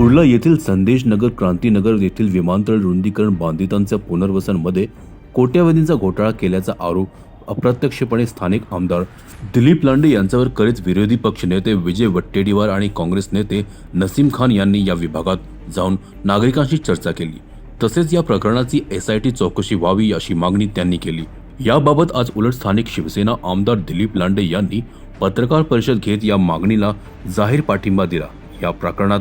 कुर्ला येथील संदेश नगर क्रांतीनगर येथील विमानतळ रुंदीकरण बांधितांच्या पुनर्वसनमध्ये कोट्यवधींचा घोटाळा केल्याचा आरोप अप्रत्यक्षपणे स्थानिक आमदार दिलीप लांडे यांच्यावर करीत विरोधी पक्ष नेते विजय वट्टेटीवार आणि काँग्रेस नेते नसीम खान यांनी या विभागात जाऊन नागरिकांशी चर्चा केली। तसेच या प्रकरणाची SIT चौकशी व्हावी अशी मागणी त्यांनी केली। याबाबत आज उलट स्थानिक शिवसेना आमदार दिलीप लांडे यांनी पत्रकार परिषद घेत या मागणीला जाहीर पाठिंबा दिला। या प्रकरणात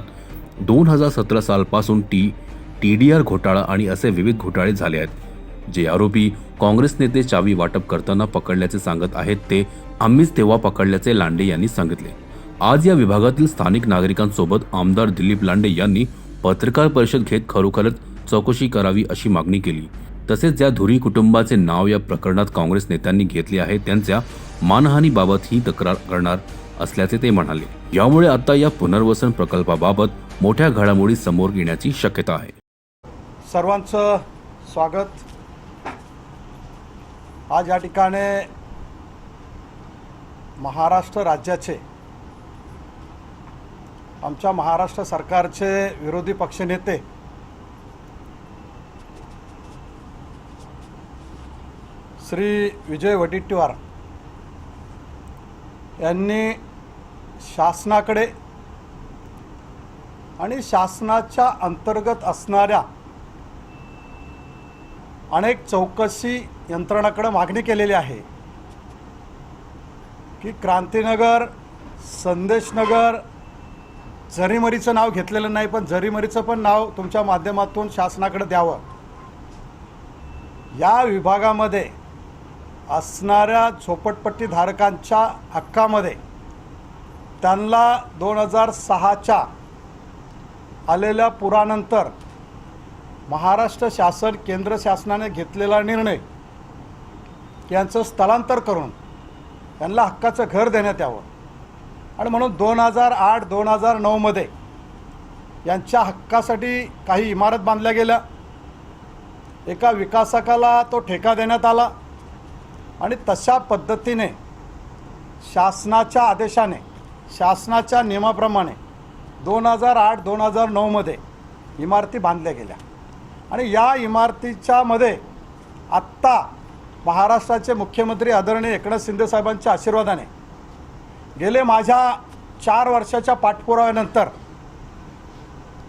2017 सालपासून TDR घोटाळा आणि असे विविध घोटाळे झाले आहेत। जे आरोपी काँग्रेस नेते चावी वाटप करताना पकडल्याचे सांगत आहेत ते आम्हीच तेव्हा पकडल्याचे लांडे यांनी सांगितले। आज या विभागातील स्थानिक नागरिकांसोबत आमदार दिलीप लांडे यांनी पत्रकार परिषद घेत खरोखरच चौकशी करावी अशी मागणी केली। तसेच ज्या धुरी कुटुंबाचे नाव या प्रकरणात काँग्रेस नेत्यांनी घेतले आहे त्यांच्या मानहानीबाबत ही तक्रार करणार असल्याचे ते म्हणाले। यामुळे आता या पुनर्वसन प्रकल्पाबाबत मोठ्या घडामोडी समोर येण्याची शक्यता आहे। सर्वांचं स्वागत। आज या ठिकाणी महाराष्ट्र राज्याचे आमच्या महाराष्ट्र सरकारचे विरोधी पक्षनेते श्री विजय वट्टेटीवार यांनी शासनाकडे आणि शासनाच्या अंतर्गत असणाऱ्या अनेक चौकशी यंत्रणाकडे मागणी केलेली आहे की क्रांतीनगर, संदेशनगर, जरीमरीचं नाव घेतलेलं नाही पण जरीमरीचं पण नाव तुमच्या माध्यमातून शासनाकडे द्यावं। या विभागामध्ये असणाऱ्या झोपडपट्टी धारकांच्या हक्कामध्ये त्यांना 2006च्या आलेल्या पुरानंतर महाराष्ट्र शासन केंद्र शासनाने घेतलेला निर्णय की यांचं स्थलांतर करून त्यांना हक्काचं घर देण्यात यावं आणि म्हणून 2008-2009 मध्ये यांच्या हक्कासाठी काही इमारत बांधल्या गेल्या। एका विकासकाला तो ठेका देण्यात आला आणि तशा पद्धतीने शासनाच्या आदेशाने शासनाच्या नियमाप्रमाणे 2008-2009 मध्ये इमारती बांधल्या गेल्या आणि या इमारतीच्या मध्ये आत्ता महाराष्ट्राचे मुख्यमंत्री आदरणीय एकनाथ शिंदे साहेबांच्या आशीर्वादाने गेले माझ्या 4 वर्षाच्या पाठपुराव्यानंतर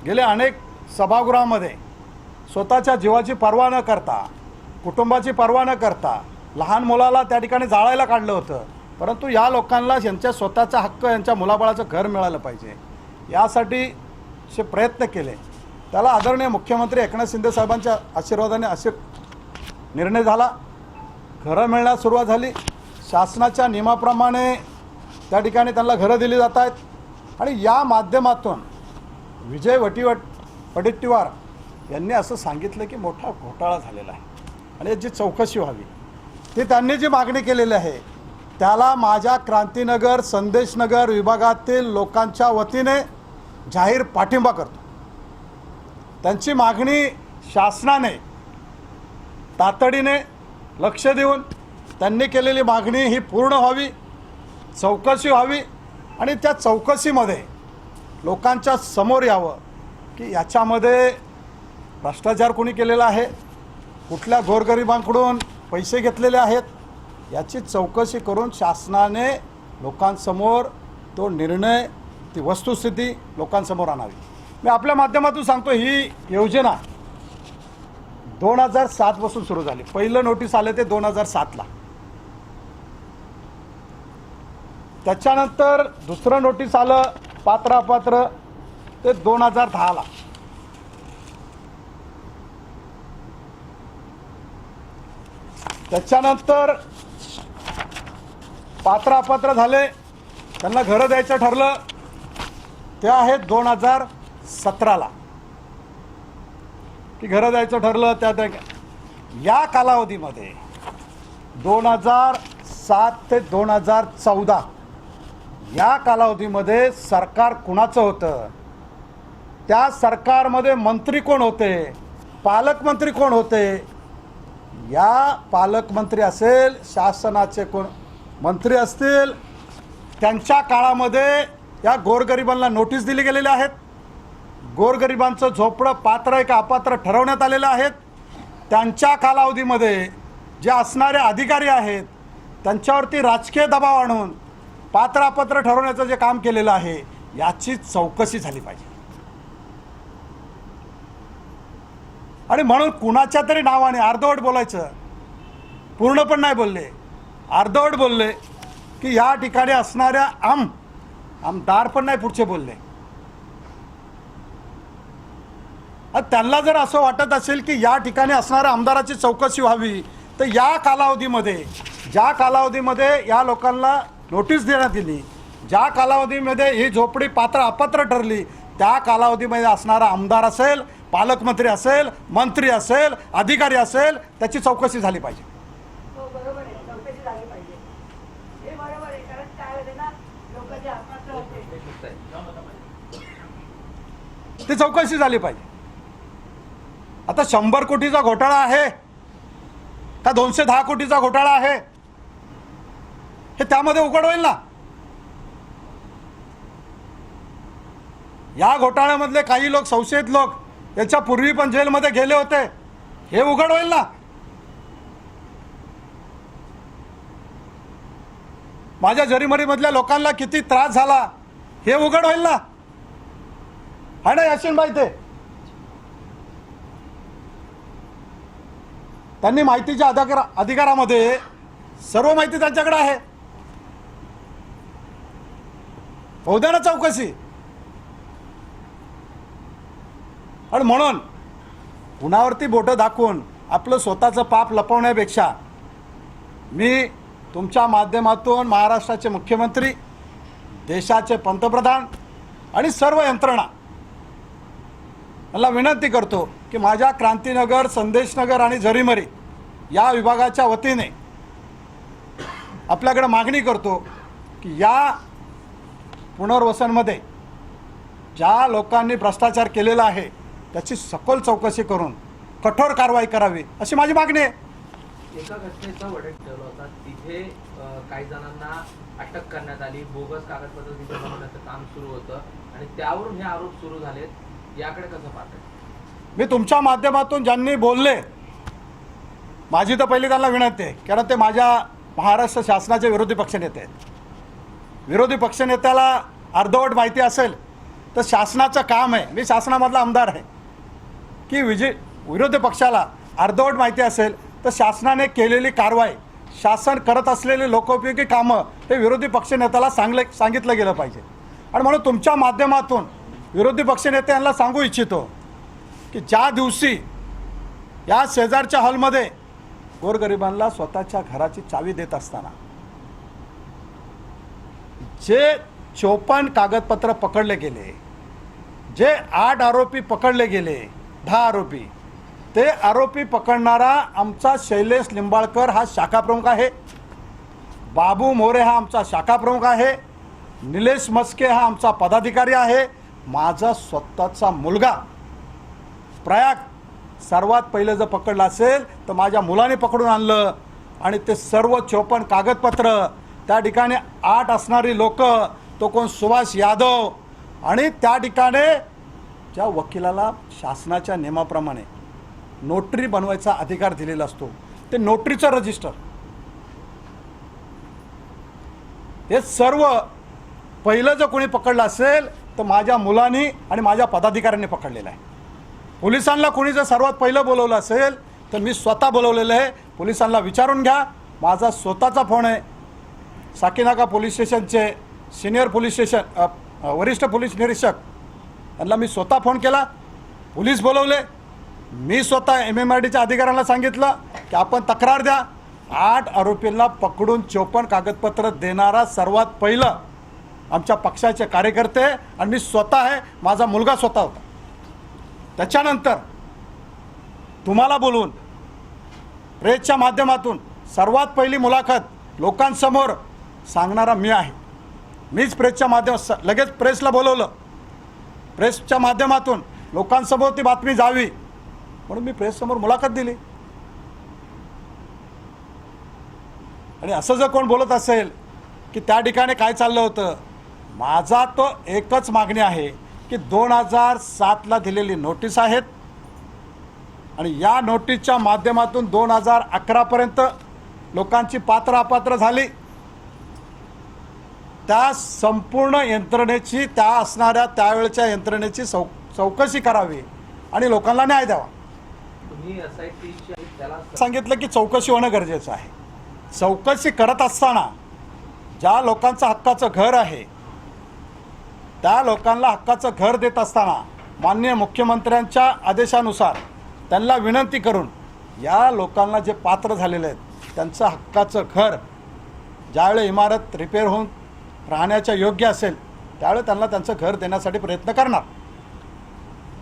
गेले अनेक सभागृहामध्ये स्वतःच्या जीवाची पर्वा न करता, कुटुंबाची पर्वा न करता लहान मुलाला त्या ठिकाणी जाळायला काढलं होतं, परंतु या लोकांना यांच्या स्वतःचा हक्क, यांच्या मुलाबाळाचं घर मिळालं पाहिजे यासाठी जे प्रयत्न केले त्याला आदरणीय मुख्यमंत्री एकनाथ शिंदे साहेबांच्या आशीर्वादाने असे निर्णय झाला। घरं मिळण्यास सुरुवात झाली। शासनाच्या नियमाप्रमाणे त्या ठिकाणी त्यांना घरं दिली जात आहेत आणि या माध्यमातून विजय वट्टेटीवार यांनी असं सांगितलं की मोठा घोटाळा झालेला आहे आणि याची चौकशी व्हावी। ती त्यांनी जी मागणी केलेली आहे त्याला माझ्या क्रांतीनगर, संदेशनगर विभागातील लोकांच्या वतीने जाहीर पाठिंबा करतो। त्यांची मागणी शासनाने तातडीने लक्ष देऊन त्यांनी केलेली मागणी ही पूर्ण व्हावी, चौकशी व्हावी आणि त्या चौकशीमध्ये लोकांच्या समोर यावं की याच्यामध्ये भ्रष्टाचार कोणी केलेला आहे, कुठल्या गोरगरिबांकडून पैसे घेतलेले आहेत, याची चौकशी करून शासनाने लोकांसमोर तो निर्णय, ती वस्तुस्थिती लोकांसमोर आणावी। मी आपल्या माध्यमातून सांगतो ही योजना 2007 पासून सुरू झाली। पहिलं नोटीस आले ते 2007ला, त्याच्यानंतर दुसरं नोटीस आलं पात्र अपात्र ते 2010ला, त्याच्यानंतर पात्र अपात्र झाले त्यांना घरं द्यायचं ठरलं ते आहे 2017ला की घरं द्यायचं ठरलं। त्या या कालावधीमध्ये 2007 ते 2014 या कालावधीमध्ये सरकार कुणाचं होतं, त्या सरकारमध्ये मंत्री कोण होते, पालकमंत्री कोण होते, या पालकमंत्री असेल, शासनाचे कोण मंत्री असतील, त्यांच्या काळामध्ये या गोरगरिबांना नोटीस दिली गेलेल्या आहेत। गोरगरिबांचं झोपडं पात्र आहे का अपात्र ठरवण्यात आलेलं आहेत. त्यांच्या कालावधीमध्ये जे असणारे अधिकारी आहेत त्यांच्यावरती राजकीय दबाव आणून पात्र अपात्र ठरवण्याचं जे काम केलेलं आहे याची चौकशी झाली पाहिजे. आणि म्हणून कुणाच्या तरी नावाने अर्धवट बोलायचं, पूर्ण पण नाही बोलले, अर्धवट बोलले की या ठिकाणी असणाऱ्या आमदार पण नाही पुढचे बोलले. त्यांना जर असं वाटत असेल की या ठिकाणी असणाऱ्या आमदाराची चौकशी व्हावी तर या कालावधीमध्ये ज्या कालावधीमध्ये या लोकांना नोटीस देण्यात आली, ज्या कालावधीमध्ये ही झोपडी पात्र अपात्र ठरली त्या कालावधीमध्ये असणारा आमदार असेल, पालकमंत्री असेल, मंत्री असेल, अधिकारी असेल, त्याची चौकशी झाली पाहिजे. हो बरोबर आहे, चौकशी झाली पाहिजे. हे बरोबर आहे, कारण काय होते ना लोक जे आत्महत्या होते ती चौकशी झाली पाहिजे. आता 100 कोटीचा घोटाळा आहे का 210 कोटीचा घोटाळा आहे हे त्यामध्ये उघड होईल ना. या घोटाळ्यामधले काही लोक, संशयित लोक याच्या पूर्वी पण जेलमध्ये गेले होते, हे उघड होईल ना. माझ्या जरीमरीमधल्या लोकांना किती त्रास झाला हे उघड होईल ना. आहे ना याशीनबाई, ते त्यांनी माहितीच्या अधिकारामध्ये सर्व माहिती त्यांच्याकडे आहे. होऊ द्या ना चौकशी. आणि म्हणून कुणावरती बोटं दाखवून आपलं स्वतःचं पाप लपवण्यापेक्षा मी तुमच्या माध्यमातून महाराष्ट्राचे मुख्यमंत्री, देशाचे पंतप्रधान आणि सर्व यंत्रणा मला विनंती करतो की माझ्या क्रांतीनगर, संदेशनगर आणि जरीमरी या विभागाच्या वतीने आपल्याकडे मागणी करतो की या पुनर्वसनमध्ये ज्या लोकांनी भ्रष्टाचार केलेला आहे त्याची सखोल चौकशी करून कठोर कारवाई करावी अशी माझी मागणी आहे. एका घटनेचा वडेट ठरला होता, तिथे काही जणांना अटक करण्यात आली, बोगस कागदपत्र तिथे बनवण्याचं काम सुरू होतं आणि त्यावरून हे आरोप सुरू झालेत. याकडे कसं पाहताय? मी तुमच्या माध्यमातून ज्यांनी बोलले, माझी तर पहिली त्यांना विनंती आहे, कारण ते माझ्या महाराष्ट्र शासनाचे विरोधी पक्षनेते आहेत. विरोधी पक्षनेत्याला अर्धवट माहिती असेल तर शासनाचं काम आहे, मी शासनामधला आमदार आहे, की विरोधी पक्षाला अर्धवट माहिती असेल तर शासनाने केलेली कारवाई, शासन करत असलेली लोकोपयोगी कामं हे विरोधी पक्षनेत्याला सांगितलं गेलं पाहिजे. आणि म्हणून तुमच्या माध्यमातून विरोधी पक्षनेत्यांना सांगू इच्छितो की ज्या दिवशी या शेजारच्या हॉलमध्ये गोरगरिबांना स्वतःच्या घराची चावी देत असताना जे 54 कागदपत्र पकडले गेले, जे 8 आरोपी पकडले गेले, 10 आरोपी, ते आरोपी पकडणारा आमचा शैलेश लिंबाळकर हा शाखा प्रमुख आहे, बाबू मोरे हा आमचा शाखा प्रमुख आहे, निलेश मस्के हा आमचा पदाधिकारी आहे, माझा स्वतःचा मुलगा प्रयाग सर्वात पहिलं जर पकडलं असेल तर माझ्या मुलाने पकडून आणलं. आणि ते सर्व 54 कागदपत्र त्या ठिकाणी 8 असणारी लोक, तो कोण सुभाष यादव, आणि त्या ठिकाणी ज्या वकिलाला शासनाच्या नियमाप्रमाणे नोटरी बनवायचा अधिकार दिलेला असतो ते नोटरीचं रजिस्टर, हे सर्व पहिलं जर कोणी पकडलं असेल तर माझ्या मुलांनी आणि माझ्या पदाधिकाऱ्यांनी पकडलेलं आहे. पोलिसांना कोणी जर सर्वात पहिलं बोलवलं असेल तर मी स्वतः बोलवलेलं आहे. पोलिसांना विचारून घ्या, माझा स्वतःचा फोन आहे. साकीनाका पोलीस स्टेशनचे सिनियर पोलीस स्टेशन वरिष्ठ पोलीस निरीक्षक यांना मी स्वतः फोन केला, पोलीस बोलवले, मी स्वतः MMRDच्या अधिकाऱ्यांना सांगितलं की आपण तक्रार द्या. 8 आरोपींना पकडून 54 कागदपत्र देणारा सर्वात पहिलं आमच्या पक्षाचे कार्यकर्ते आणि मी स्वतः आहे, माझा मुलगा स्वतः होता. त्याच्यानंतर तुम्हाला बोलवून प्रेसच्या माध्यमातून सर्वात पहिली मुलाखत लोकांसमोर सांगणारा मी आहे. मीच प्रेसच्या लगेच प्रेसला बोलवलं, प्रेसच्या माध्यमातून लोकांसमोर ती बातमी जावी म्हणून मी प्रेससमोर मुलाखत दिली. आणि असं जर कोण बोलत असेल की त्या ठिकाणी काय चाललं होतं, माझा तो एकच मागणी आहे की 2007ला दिलेली नोटीस आहेत आणि या नोटीसच्या माध्यमातून 2011पर्यंत लोकांची पात्र अपात्र झाली, त्या संपूर्ण यंत्रणेची, त्या असणाऱ्या त्यावेळच्या यंत्रणेची चौकशी करावी आणि लोकांना न्याय द्यावा. तुम्ही SIT त्याला सांगितलं की चौकशी होणं गरजेचं आहे. चौकशी करत असताना ज्या लोकांचं हक्काचं घर आहे त्या लोकांना हक्काचं घर देत असताना माननीय मुख्यमंत्र्यांच्या आदेशानुसार त्यांना विनंती करून या लोकांना जे पात्र झालेले आहेत त्यांचं हक्काचं घर ज्यावेळी इमारत रिपेअर होऊन राहण्याच्या योग्य असेल त्यावेळी त्यांना त्यांचं घर देण्यासाठी प्रयत्न करणार.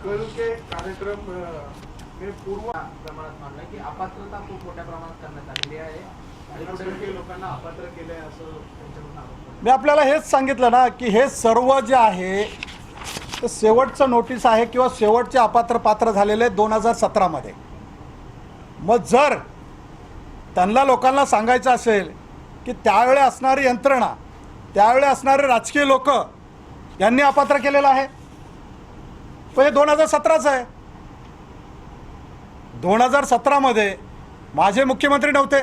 कल के कार्यक्रम में पूर्व प्रमाणात मानलं की अपात्रता खूप मोठ्या प्रमाणात करण्यात आलेली आहे आणि खास करके लोकांना अपात्र केले असं त्यांच्याकडून आरोप आहे. मी आपल्याला हेच सांगितलं ना की हे सर्व जे आहे ते शेवटचं नोटीस आहे किंवा शेवटचे अपात्र पात्र झालेले 2017मध्ये. मग जर त्यांना लोकांना सांगायचं असेल की त्यावेळी असणारी यंत्रणा, त्यावेळी असणारे राजकीय लोक यांनी अपात्र केलेलं आहे, पण हे 2017चं आहे. 2017मध्ये माझे मुख्यमंत्री नव्हते.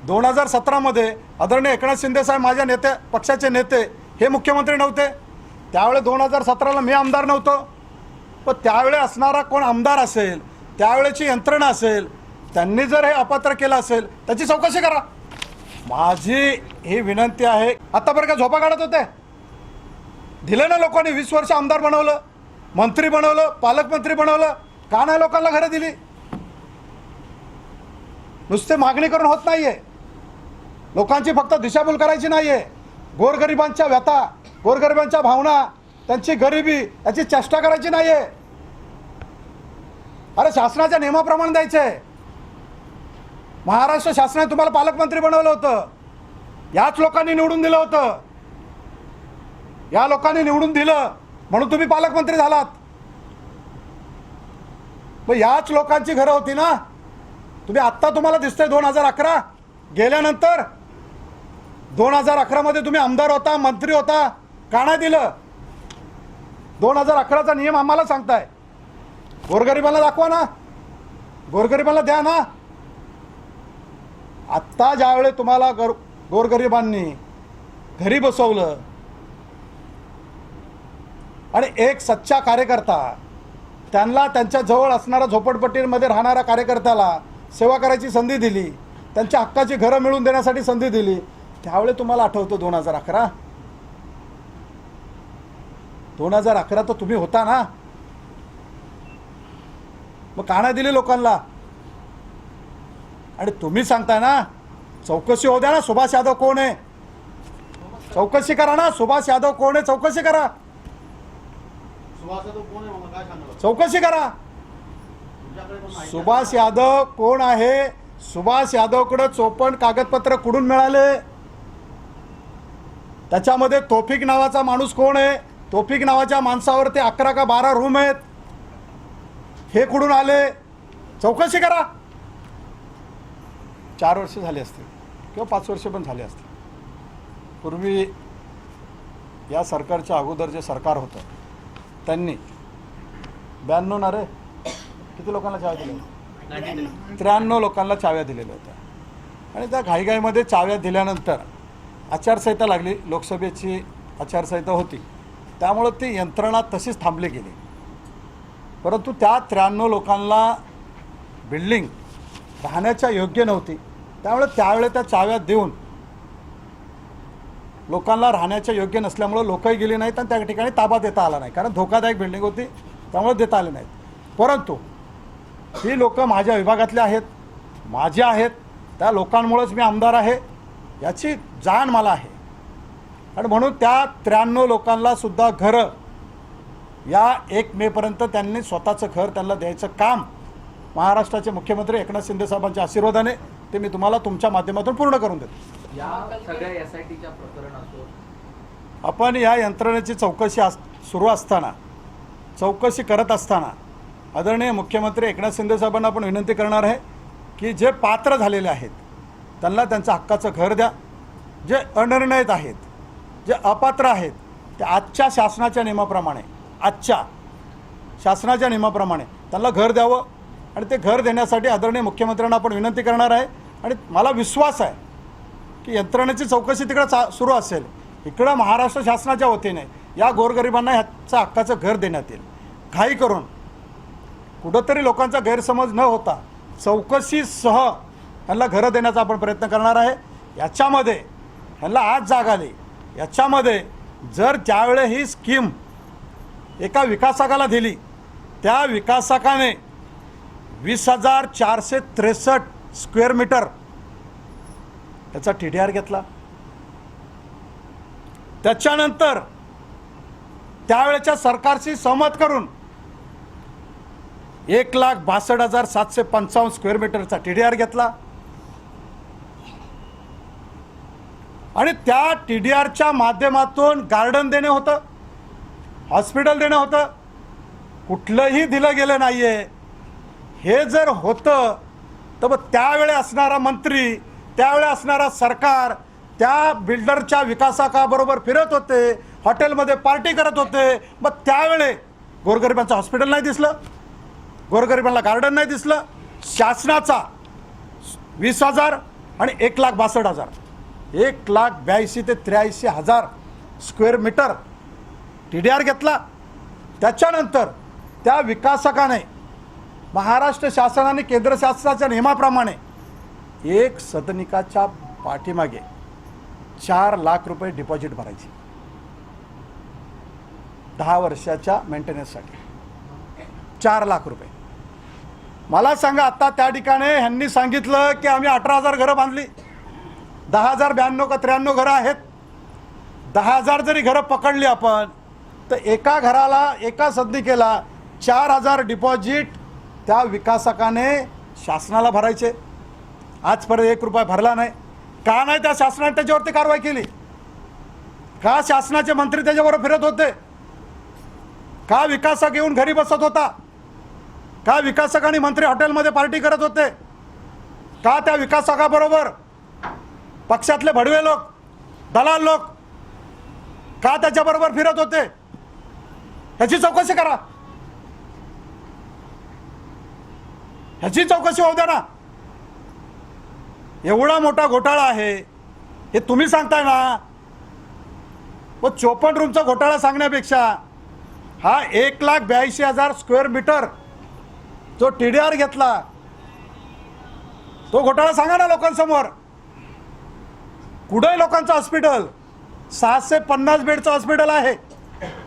2017मध्ये आदरणीय एकनाथ शिंदे साहेब माझ्या पक्षाचे नेते हे मुख्यमंत्री नव्हते. त्यावेळी 2017ला मी आमदार नव्हतो. पण त्यावेळी असणारा कोण आमदार असेल, त्यावेळेची यंत्रणा असेल, त्यांनी जर हे अपात्र केलं असेल त्याची चौकशी करा. माझी ही विनंती आहे. आतापर्यंत का झोपा काढत होते? दिलं ना लोकांनी, 20 वर्ष आमदार बनवलं, मंत्री बनवलं, पालकमंत्री बनवलं, का नाही लोकांना घरं दिली? नुसते मागणी करून होत नाहीये. लोकांची फक्त दिशाभूल करायची नाहीये. गोरगरिबांच्या व्यथा, गोरगरिबांच्या भावना, त्यांची गरिबी याची चेष्टा करायची नाहीये. अरे शासनाच्या नियमाप्रमाणे द्यायचे. महाराष्ट्र शासनाने तुम्हाला पालकमंत्री बनवलं होतं, याच लोकांनी निवडून दिलं होतं. या लोकांनी निवडून दिलं म्हणून तुम्ही पालकमंत्री झालात. मग याच लोकांची घरं होती ना. तुम्हाला दिसतंय 2011 गेल्यानंतर 2011मध्ये तुम्ही आमदार होता, मंत्री होता, का नाही दिलं? 2011चा नियम आम्हाला सांगताय. गोरगरिबांना दाखवा ना, गोरगरिबांना द्या ना. आत्ता ज्यावेळी तुम्हाला गोरगरिबांनी घरी बसवलं आणि एक सच्चा कार्यकर्ता, त्यांना त्यांच्या जवळ असणाऱ्या झोपडपट्टीमध्ये राहणाऱ्या कार्यकर्त्याला सेवा करायची संधी दिली, त्यांच्या हक्काची घरं मिळवून देण्यासाठी संधी दिली, त्यावेळी तुम्हाला आठवतं 2011? 2011 तर तुम्ही होता ना. मग का नाही दिली लोकांना? आणि तुम्ही सांगताय ना चौकशी होऊ द्या ना. सुभाष यादव कोण आहे? चौकशी करा ना. सुभाष यादव कोण आहे? चौकशी करा. चौकशी करा. सुभाष यादव कोण आहे? सुभाष यादवकडे चोपण कागदपत्र कुठून मिळाले? त्याच्यामध्ये तौफिक नावाचा माणूस कोण आहे? तौफिक नावाच्या माणसावर ते 11 का 12 रूम आहेत, हे कुठून आले? चौकशी करा. 4 वर्ष झाले असतील किंवा 5 वर्ष पण झाले असतील. पूर्वी या सरकारच्या अगोदर जे सरकार होतं त्यांनी 92 ना रे किती लोकांना चाव्या दिल्या? 93 लोकांना चाव्या दिलेल्या होत्या. आणि त्या घाईघाईमध्ये चाव्या दिल्यानंतर आचारसंहिता लागली, लोकसभेची आचारसंहिता होती, त्यामुळं ती यंत्रणा तशीच थांबली गेली. परंतु त्या 93 लोकांना बिल्डिंग राहण्याच्या योग्य नव्हती, त्यामुळे त्यावेळी त्या चाव्या देऊन लोकांना राहण्याच्या योग्य नसल्यामुळं लोकही गेली नाहीत आणि त्या ठिकाणी ताबा देता आला नाही, कारण धोकादायक बिल्डिंग होती, त्यामुळे देता आले नाहीत. परंतु ही लोक माझ्या विभागातले आहेत, माझे आहेत, त्या लोकांमुळेच मी आमदार आहे याची जाण मला आहे. आणि म्हणून त्या 93 लोकांना सुद्धा घरं या 1 मेपर्यंत त्यांनी स्वतःचं घर त्यांना द्यायचं काम महाराष्ट्राचे मुख्यमंत्री एकनाथ शिंदे साहेबांच्या आशीर्वादाने ते मी तुम्हाला तुमच्या माध्यमातून पूर्ण करून देतो. या सगळ्या SITच्या प्रकरण असो, आपण या यंत्रणेची चौकशी सुरू असताना, चौकशी करत असताना आदरणीय मुख्यमंत्री एकनाथ शिंदे साहेबांना आपण विनंती करणार आहे की जे पात्र झालेले आहेत त्यांना त्यांचं हक्काचं घर द्या. जे अनिर्णित आहेत, जे अपात्र आहेत, ते आजच्या शासनाच्या नियमाप्रमाणे आजच्या शासनाच्या नियमाप्रमाणे त्यांना घर द्यावं आणि ते घर देण्यासाठी आदरणीय मुख्यमंत्र्यांना आपण विनंती करणार आहे. आणि मला विश्वास आहे की यंत्रणेची चौकशी तिकडं सुरू असेल. इकडं महाराष्ट्र शासनाच्या वतीने या गोरगरिबांना ह्याचं हक्काचं घर देण्यात येईल. घाई करून कुठंतरी लोकांचा गैरसमज न होता चौकशीसह ह्यांना घरं देण्याचा आपण प्रयत्न करणार आहे. याच्यामध्ये ह्यांना आज जाग आली. याच्यामध्ये जर ज्यावेळे ही स्कीम एका विकासकाला दिली, त्या विकासकाने 20,463 स्क्वेअर मीटर त्याचा TDR घेतला. त्याच्यानंतर त्यावेळेच्या सरकारशी सहमत करून 1,62,755 स्क्वेअर मीटरचा TDR घेतला आणि त्या TDRच्या माध्यमातून गार्डन देणे होतं, हॉस्पिटल देणं होतं. कुठलंही दिलं गेलं नाही आहे. हे जर होतं तर मग त्यावेळी असणारा मंत्री, त्यावेळी असणारा सरकार त्या बिल्डरच्या विकासकाबरोबर फिरत होते, हॉटेलमध्ये पार्टी करत होते. मग त्यावेळे गोरगरिबांचं हॉस्पिटल नाही दिसलं, गोरगरिबांना गार्डन नाही दिसलं. शासनाचा 20,000 आणि 1,62,000 1,82,000 ते 83,000 स्क्वेअर मीटर TDR घेतला. त्याच्यानंतर त्या विकासकाने महाराष्ट्र शासनाने केंद्र शासनाच्या नियमाप्रमाणे एक सदनिकाच्या पाठीमागे 4 लाख रुपये डिपॉझिट भरायची 10 वर्षाच्या मेंटेनन्ससाठी. 4 लाख रुपये. मला सांगा, आता त्या ठिकाणी ह्यांनी सांगितलं की आम्ही 18,000 घरं बांधली. 10,092 का 93 घरं आहेत. 10,000 जरी घरं पकडली आपण तर एका घराला, एका सदनिकेला 4,000 डिपॉझिट त्या विकासकाने शासनाला भरायचे. आजपर्यंत 1 रुपया भरला नाही. का नाही त्या शासनाने त्याच्यावरती कारवाई केली? का शासनाचे मंत्री त्याच्याबरोबर फिरत होते? का विकासक येऊन घरी बसत होता? का विकासक आणि मंत्री हॉटेलमध्ये पार्टी करत होते? का त्या विकासकाबरोबर पक्षातले भडवे लोक, दलाल लोक का त्याच्याबरोबर फिरत होते? ह्याची चौकशी करा. ह्याची चौकशी होऊ द्या ना. एवढा मोठा घोटाळा आहे हे तुम्ही सांगताय ना. व 54 रूमचा घोटाळा सांगण्यापेक्षा हा 1,82,000 स्क्वेअर मीटर जो TDR घेतला तो घोटाळा सांगा ना लोकांसमोर. कुठे लोकांचं हॉस्पिटल 650 बेडचं हॉस्पिटल आहे.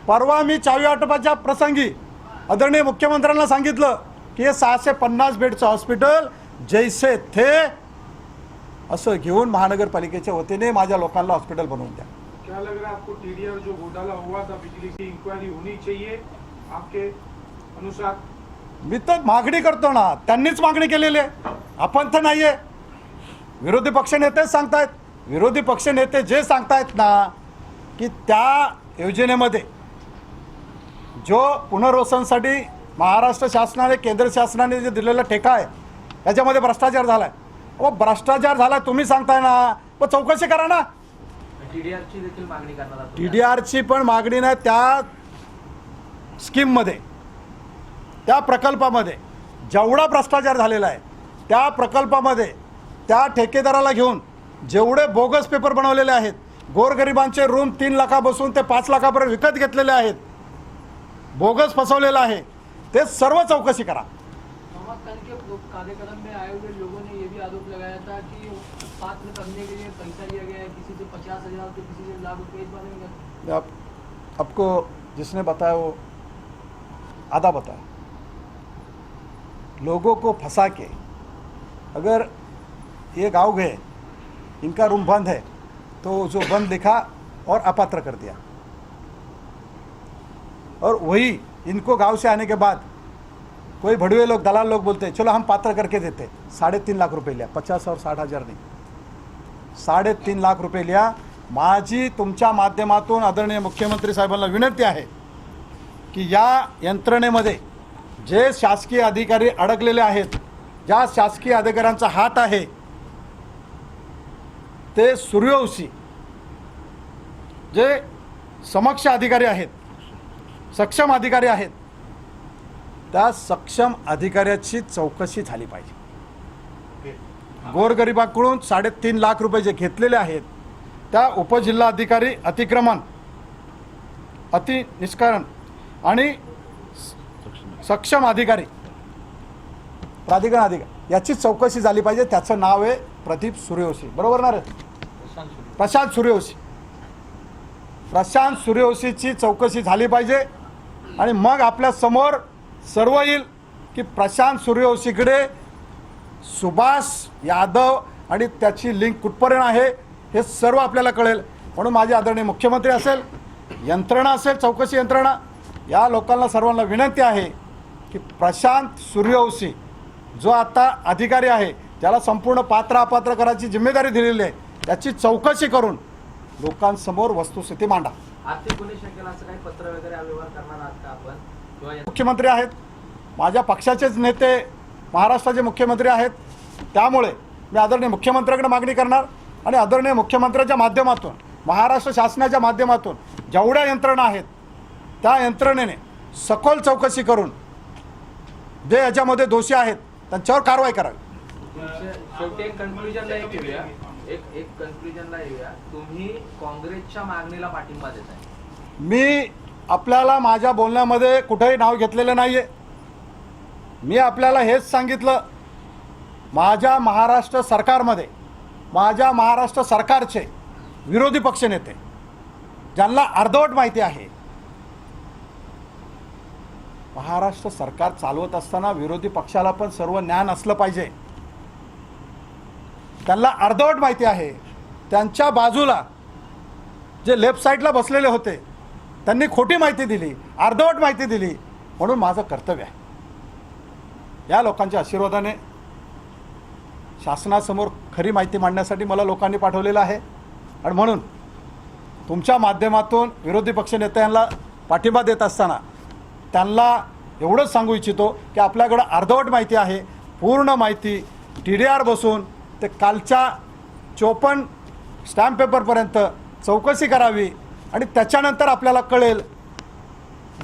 परवा मी चावी वाटपाच्या प्रसंगी आदरणीय मुख्यमंत्र्यांना सांगितलं की हे 650 बेडचं हॉस्पिटल जैसे थे असं घेऊन महानगरपालिकेच्या वतीने माझ्या लोकांना हॉस्पिटल बनवून द्या. क्या लग रहा है आपको TDR जो घोटाला हुआ था बिजली की इंक्वायरी होनी चाहिए आपके अनुसार? मी तर मागणी करतो ना. त्यांनीच मागणी केलेली आहे, आपण तर नाहीये. विरोधी पक्षनेतेच सांगतायत. विरोधी पक्षनेते जे सांगतायत ना की त्या योजनेमध्ये जो पुनर्वसनसाठी महाराष्ट्र शासनाने, केंद्र शासनाने जे दिलेला ठेका आहे त्याच्यामध्ये भ्रष्टाचार झाला आहे. भ्रष्टाचार झाला तुम्ही सांगताय ना, मग चौकशी करा ना. TDRची देखील मागणी करणार आहात? TDRची पण मागणी नाही. त्या स्कीममध्ये, त्या प्रकल्पामध्ये जेवढा भ्रष्टाचार झालेला आहे त्या प्रकल्पामध्ये त्या ठेकेदाराला घेऊन जेवढे बोगस पेपर बनवलेले आहेत, गोरगरिबांचे रूम 3 लाखापासून ते 5 लाखापर्यंत विकत घेतलेले आहेत, बोगस फसवलेलं आहे, ते सर्व चौकशी करा. कार्यक्रम में आए हुए लोगों ने ये भी आरोप लगाया था कि पात्र करने के लिए पैसा लिया गया है, किसी से 50,000 तो किसी से लाख रुपए बनेंगे. आपको जिसने बताया वो आधा बताया. लोगों को फंसा के अगर ये गाँव गए, इनका रूम बंद है, तो जो बंद लिखा और अपात्र कर दिया. और वही इनको गांव से आने के बाद कोई भड़वे लोग, दलाल लोग बोलते हैं चलो हम पात्र करके देते. 3.5 लाख रुपये लिया. 50 और 60,000 नहीं, 3.5 लाख रुपये लिया. माझी तुमच्या माध्यमातून आदरणीय मुख्यमंत्री साहेबांना विनंती आहे की या यंत्रणेमध्ये जे शासकीय अधिकारी अडकलेले आहेत, ज्या शासकीय अधिकाऱ्यांचा हात आहे, ते सूर्यवंशी जे समक्ष अधिकारी आहेत सक्षम अधिकारी आहेत, त्या सक्षम अधिकाऱ्याची चौकशी झाली पाहिजे. गोरगरिबाकडून 3.5 लाख रुपये जे घेतलेले आहेत त्या उपजिल्हाधिकारी अतिक्रमण, निष्कारण आणि सक्षम अधिकारी, प्राधिकरण अधिकारी याची चौकशी झाली पाहिजे. त्याचं नाव आहे प्रदीप सूर्यवंशी, बरोबर ना रे? प्रशांत सूर्यवंशी. प्रशांत सूर्यवंशीची चौकशी झाली पाहिजे आणि मग आपल्या समोर सर्व येईल की प्रशांत सूर्यवंशीकडे सुभाष यादव आणि त्याची लिंक कुठपर्यंत आहे हे सर्व आपल्याला कळेल. म्हणून माझे आदरणीय मुख्यमंत्री असेल, यंत्रणा असेल, चौकशी यंत्रणा, या लोकांना सर्वांना विनंती आहे की प्रशांत सूर्यवंशी जो आता अधिकारी आहे, ज्याला संपूर्ण पात्र अपात्र करायची जिम्मेदारी दिलेली आहे, त्याची चौकशी करून लोकांसमोर वस्तुस्थिती मांडा. आर्थिक गुन्हे शाखेला असं काही पत्र वगैरे व्यवहार करणार आहात का आपण? किंवा मुख्यमंत्री आहेत, माझ्या पक्षाचेच नेते महाराष्ट्राचे मुख्यमंत्री आहेत, त्यामुळे मी आदरणीय मुख्यमंत्र्याकडे मागणी करणार आणि आदरणीय मुख्यमंत्र्याच्या माध्यमातून, महाराष्ट्र शासनाच्या माध्यमातून जेवढ्या यंत्रणा आहेत त्या यंत्रणेने सखोल चौकशी करून जे याच्यामध्ये दोषी आहेत त्यांच्यावर कारवाई करावी. शेवटी एक कन्क्लुजनला येऊया, एक कन्क्लुजनला येऊया. तुम्ही काँग्रेसच्या मागणीला पाठिंबा देताय? मी आपल्याला माझ्या बोलण्यामध्ये कुठेही नाव घेतलेलं नाही आहे. मी आपल्याला हेच सांगितलं, माझ्या महाराष्ट्र सरकारमध्ये माझ्या महाराष्ट्र सरकारचे विरोधी पक्षनेते ज्यांना अर्धवट माहिती आहे, महाराष्ट्र सरकार चालवत असताना विरोधी पक्षाला पण सर्व ज्ञान असलं पाहिजे. त्यांना अर्धवट माहिती आहे. त्यांच्या बाजूला जे लेफ्ट साईडला बसलेले होते त्यांनी खोटी माहिती दिली, अर्धवट माहिती दिली. म्हणून माझं कर्तव्य आहे या लोकांच्या आशीर्वादाने शासनासमोर खरी माहिती मांडण्यासाठी मला लोकांनी पाठवलेलं आहे. आणि म्हणून तुमच्या माध्यमातून विरोधी पक्षनेत्यांना पाठिंबा देत असताना त्यांना एवढंच सांगू इच्छितो की आपल्याकडं अर्धवट माहिती आहे. पूर्ण माहिती TDR बसून ते कालच्या 54 स्टॅम्प पेपरपर्यंत चौकशी करावी आणि त्याच्यानंतर आपल्याला कळेल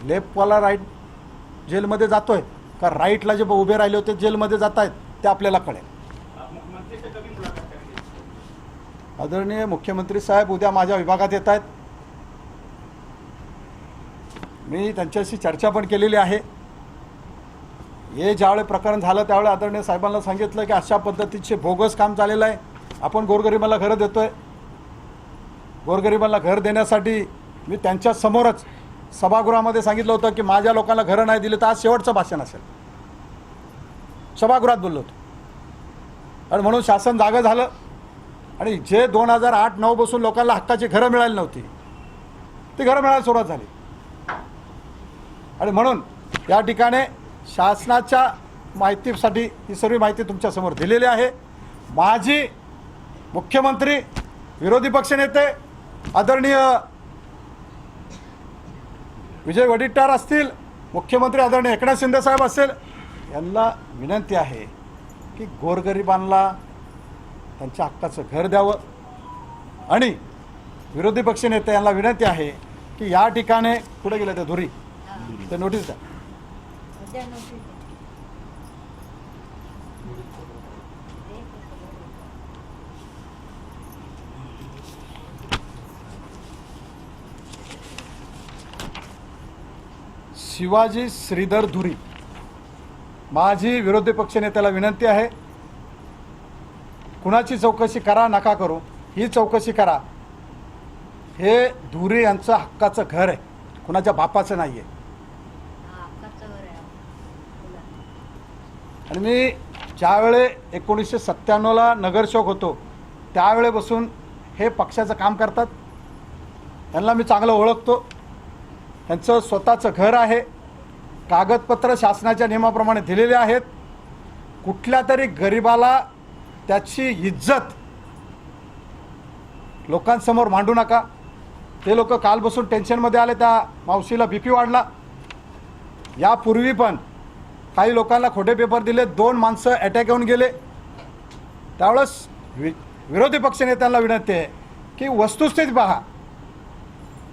लेफ्टवाला राईट जेलमध्ये जातोय का राईटला जे उभे राहिले होते जेलमध्ये जात आहेत ते आपल्याला कळेल. आदरणीय मुख्यमंत्री साहेब उद्या माझ्या विभागात येत आहेत. मी त्यांच्याशी चर्चा पण केलेली आहे. हे ज्यावेळी प्रकरण झालं त्यावेळी आदरणीय साहेबांना सांगितलं की अशा पद्धतीचे बोगस काम चाललेलं आहे. आपण गोरगरिबाला घरं देतोय. गोरगरिबाला घर देण्यासाठी मी त्यांच्या समोरच सभागृहामध्ये सांगितलं होतं की माझ्या लोकांना घरं नाही दिले तर आज शेवटचं भाषण असेल. सभागृहात बोललो होतो. आणि म्हणून शासन जागं झालं आणि जे 2008-9 बसून लोकांना हक्काची घरं मिळाली नव्हती ती घरं मिळायला सुरुवात झाली. आणि म्हणून या ठिकाणी शासनाच्या माहितीसाठी ही सर्व माहिती तुमच्यासमोर दिलेली आहे. माजी मुख्यमंत्री, विरोधी पक्षनेते आदरणीय विजय वडेट्टीवार असतील, मुख्यमंत्री आदरणीय एकनाथ शिंदे साहेब असेल, यांना विनंती आहे की गोरगरिबांना त्यांच्या हक्काचं घर द्यावं. आणि विरोधी पक्षनेते यांना विनंती आहे की या ठिकाणी कुठे गेलं ते धुरी ते नोटीस द्या. शिवाजी श्रीधर धुरी, माझी विरोधी पक्षनेत्याला विनंती आहे, कुणाची चौकशी करा नका करू, ही चौकशी करा. हे धुरी यांचं हक्काचं घर आहे, कुणाच्या बापाचं नाही आहे. आणि मी ज्यावेळे 1997ला नगरसेवक होतो त्यावेळेपासून हे पक्षाचं काम करतात. त्यांना मी चांगलं ओळखतो. त्यांचं स्वतःचं घर आहे, कागदपत्र शासनाच्या नियमाप्रमाणे दिलेले आहेत. कुठल्या तरी गरिबाला त्याची इज्जत लोकांसमोर मांडू नका. ते लोक काल बसून टेन्शनमध्ये आले, त्या मावशीला BP वाढला. यापूर्वी पण काही लोकांना खोटे पेपर दिले, 2 माणसं अटॅक येऊन गेले. त्यावेळेस विरोधी पक्षनेत्यांना विनंती आहे की वस्तुस्थिती पहा.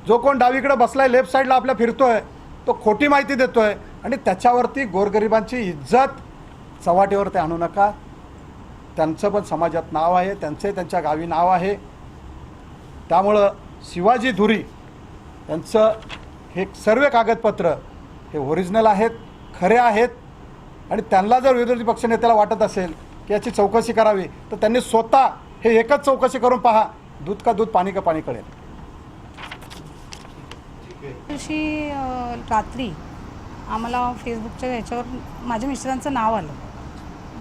जो कोण डावीकडे बसलाय, लेफ्ट साईडला आपल्या फिरतोय, तो खोटी माहिती देतोय आणि त्याच्यावरती गोरगरिबांची इज्जत चव्हाट्यावरती आणू नका. त्यांचं पण समाजात नाव आहे, त्यांच्या गावी नाव आहे. त्यामुळं शिवाजी धुरी यांचं हे सर्व कागदपत्र हे ओरिजिनल आहेत, खरे आहेत. आणि त्यांना जर विरोधी पक्षनेत्याला वाटत असेल की याची चौकशी करावी तर त्यांनी स्वतः हे एकच चौकशी करून पहा, दूध का दूध पाणी का पाणी कळेल. दिवशी रात्री आम्हाला फेसबुकच्या ह्याच्यावर माझ्या मिस्टरांचं नाव आलं.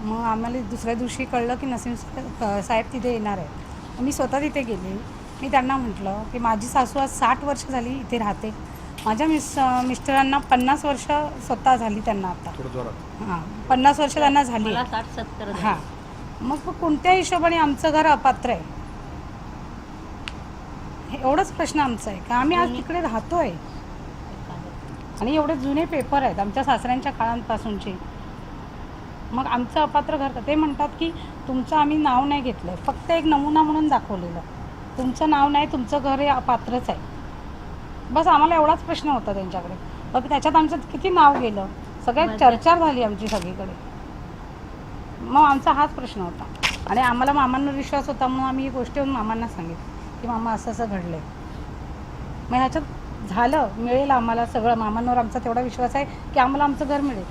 मग आम्हाला दुसऱ्या दिवशी कळलं की नसीम साहेब तिथे येणार आहे. मी स्वतः तिथे गेले. मी त्यांना म्हटलं की माझी सासू आज 60 वर्ष झाली इथे राहते. माझ्या मिस्टरांना 50 वर्ष स्वतः झाली त्यांना आता. हां 50 वर्ष त्यांना झाली. 60-70. हां मग कोणत्या हिशोबाने आमचं घर अपात्र आहे एवढंच प्रश्न आमचा आहे का आम्ही आज तिकडे राहतोय. आणि एवढे जुने पेपर आहेत आमच्या सासऱ्यांच्या काळांपासूनचे. मग आमचं अपात्र घर ते म्हणतात की तुमचं आम्ही नाव नाही घेतलं, फक्त एक नमुना म्हणून दाखवलेलं, तुमचं नाव नाही, तुमचं घर हे अपात्रच आहे. बस आम्हाला एवढाच प्रश्न होता त्यांच्याकडे. मग त्याच्यात आमचं किती नाव गेलं, सगळ्यात चर्चा झाली आमची सगळीकडे. मग आमचा हाच प्रश्न होता. आणि आम्हाला मामांवर विश्वास होता म्हणून आम्ही ही गोष्ट येऊन मामांना सांगितलं की मामा असं असं घडलं आहे. मग ह्याच्यात झालं, मिळेल आम्हाला सगळं. मामांवर आमचा तेवढा विश्वास आहे की आम्हाला आमचं घर मिळेल.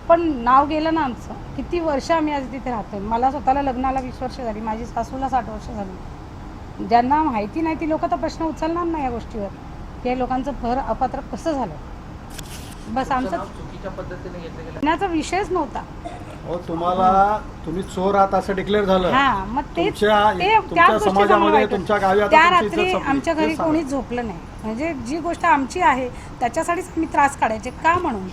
पण नाव गेलं ना आमचं. किती वर्ष आम्ही आज तिथे राहतोय. मला स्वतःला लग्नाला 20 वर्ष झाली, माझी सासूला 60 वर्ष झाली. ज्यांना माहिती नाही ती लोक तर प्रश्न उचलणार नाही या गोष्टीवर की या लोकांचं घर अपात्र कसं झालं. बस आमचं चुकीच्या पद्धतीने घेतलं गेलं. घेण्याचा विषयच नव्हता. हो, तुम्ही चोर आहात असं डिक्लेअर झालं. हां मग ते तुमच्या समाजामध्ये तुमच्या गावी आता त्या तुमची इज्जत रात्री संपली. आमच्या घरी हे सांगा. कोणीच झोपलं नाही. म्हणजे जी गोष्ट आमची आहे त्याच्यासाठीच आम्ही त्रास काढायचे का म्हणून.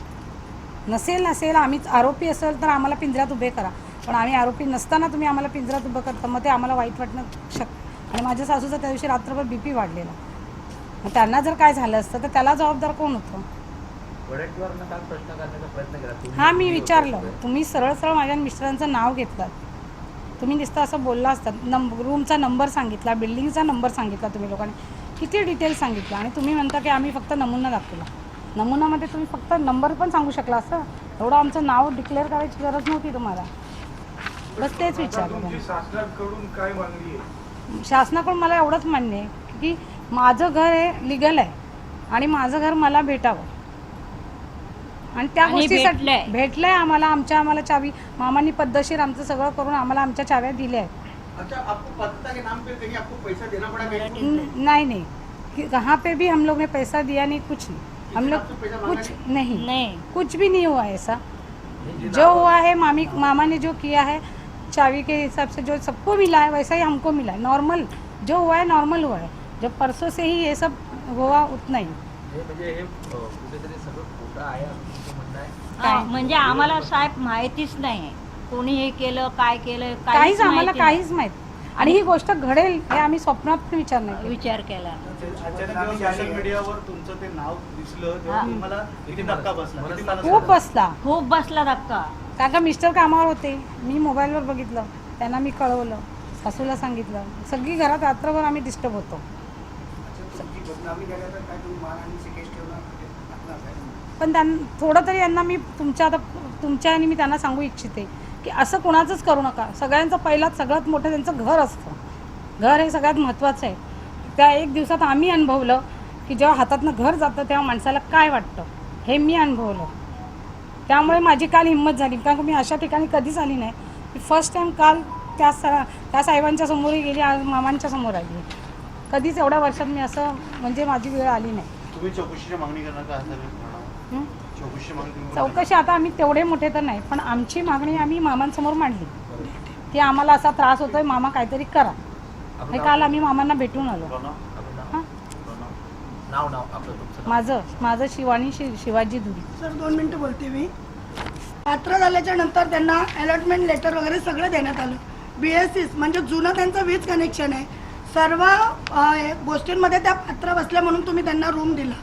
नसेल आम्ही आरोपी असेल तर आम्हाला पिंजऱ्यात उभे करा, पण आम्ही आरोपी नसताना तुम्ही आम्हाला पिंजऱ्यात उभं करता, मग ते आम्हाला वाईट वाटणं शक्य. आणि माझ्या सासूचा त्या दिवशी रात्रभर BP वाढलेला. मग त्यांना जर काय झालं असतं तर त्याला जबाबदार कोण होतं. वडेट्टीवारांना काल प्रश्न करण्याचा प्रयत्न केला तुम्ही. हां मी विचारलं. तुम्ही सरळ माझ्या मिस्टरांचं नाव घेतलं, तुम्ही नुसतं असं बोलला असतात. रूमचा नंबर सांगितला, बिल्डिंगचा नंबर सांगितला, तुम्ही लोकांनी किती डिटेल सांगितलं. आणि तुम्ही म्हणता की आम्ही फक्त नमुना दाखवला. नमुनामध्ये तुम्ही फक्त नंबर पण सांगू शकला असं. एवढं आमचं नाव डिक्लेअर करायची गरज नव्हती तुम्हाला. बस तेच विचारलं. तुमची शासनाकडून काय मागणी आहे? शासनाकडून मला एवढंच मान्य आहे की माझं घर हे लिगल आहे आणि माझं घर मला भेटावं. आणि त्या आणि गोष्टीसाठी भेटलंय आम्हाला. आम्हाला चावी मामांनी पद्धतशीर आमचं सगळं करून आम्हाला आमच्या चाव्या दिल्या आहेत. अच्छा, आपको पता के नाम पे कहीं आपको पैसा देना पड़ा कहीं? नहीं कहाँ पे भी हम लोग ने पैसा दिया नहीं, कुछ नहीं. हम लोग कुछ नहीं, कुछ भी नहीं हुआ ऐसा. जो हुआ है मामा ने जो किया है चावी के हिसाब से जो सबको मिला है वैसा ही हमको मिला है. नॉर्मल जो हुआ है नॉर्मल हुआ है. जब परसों से ही ये सब हुआ उतना ही. म्हणजे हे कुठेतरी सगळं खोटं आहे असं तुमचं म्हणणं आहे. म्हणजे आम्हाला साहेब माहितीच नाही कोणी हे केलं, काय केलं, काहीच आम्हाला काहीच माहित. आणि ही गोष्ट घडेल हे आम्ही स्वप्नात पण विचार केला. अचानक जेव्हा सोशल मीडियावर तुमचं ते नाव दिसलं तेव्हा तुम्हाला किती धक्का बसला? किती मनात खूप बसला धक्का. कारण का मिस्टर कामावर होते. मी मोबाईलवर बघितलं, त्यांना मी कळवलं, सासूला सांगितलं. सगळी घरात रात्रभर आम्ही डिस्टर्ब होतो. पण थोडं तरी यांना मी तुमच्या आणि मी त्यांना सांगू इच्छिते की असं कोणाचंच करू नका. सगळ्यांचं सगळ्यात मोठं त्यांचं घर असतं. घर हे सगळ्यात महत्त्वाचं आहे. त्या एक दिवसात आम्ही अनुभवलं की जेव्हा हातातनं घर जातं तेव्हा माणसाला काय वाटतं हे मी अनुभवलं. त्यामुळे माझी काल हिंमत झाली, कारण मी अशा ठिकाणी कधीच आली नाही. फर्स्ट टाईम काल त्या साहेबांच्या समोरही गेली, आज मामांच्या समोर आली. कधीच एवढ्या वर्षात मी असं म्हणजे माझी वेळ आली नाही. तुम्ही चौकशीची मागणी करणार का? चौकशी आता आम्ही तेवढे मोठे तर नाही, पण आमची मागणी आम्ही मामांसमोर मांडली की आम्हाला असा त्रास होतोय, मामा काहीतरी करा. हे काल आम्ही मामांना भेटून आलो. नाव आपलं तुमचं? माझं शिवाजी धुरी. सर 2 मिनिटं बोलते मी. पात्र झाल्याच्या नंतर त्यांना अलॉटमेंट लेटर वगैरे सगळं देण्यात आलं. BSC म्हणजे जुनं त्यांचं वीज कनेक्शन आहे. सर्व गोष्टींमध्ये त्या पात्र बसल्या म्हणून तुम्ही त्यांना रूम दिला.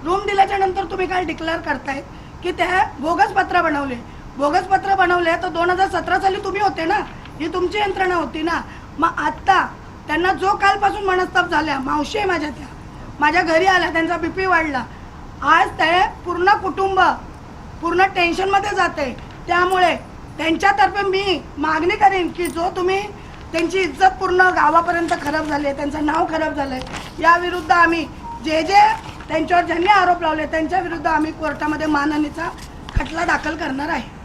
रूम दिल्याच्या नंतर तुम्ही काय डिक्लेअर करताय की त्या बोगस पत्र बनवले. बोगस पत्र बनवले तर 2017 साली तुम्ही होते ना, ही तुमची यंत्रणा होती ना. मग आत्ता त्यांना जो कालपासून मनस्ताप झाला, मावशी आहे माझ्या, त्या माझ्या घरी आल्या, त्यांचा BP वाढला. आज ते पूर्ण कुटुंब पूर्ण टेन्शनमध्ये जाते. त्यामुळे त्यांच्यातर्फे मी मागणी करेन की जो तुम्ही त्यांची इज्जत पूर्ण गावापर्यंत खराब झाली आहे, त्यांचं नाव खराब झालं आहे, या विरुद्ध आम्ही जे त्यांच्यावर ज्यांनी आरोप लावले त्यांच्या विरुद्ध आम्ही कोर्टामध्ये मानहानीचा खटला दाखल करणार आहे.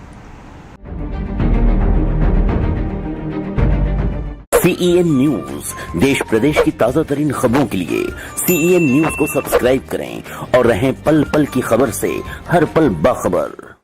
CEN न्यूज, देश प्रदेश की ताजा तरीन खबरों के लिए CEN न्यूज को सब्सक्राइब करें और रहें पल पल की खबर से हर पल बाखबर.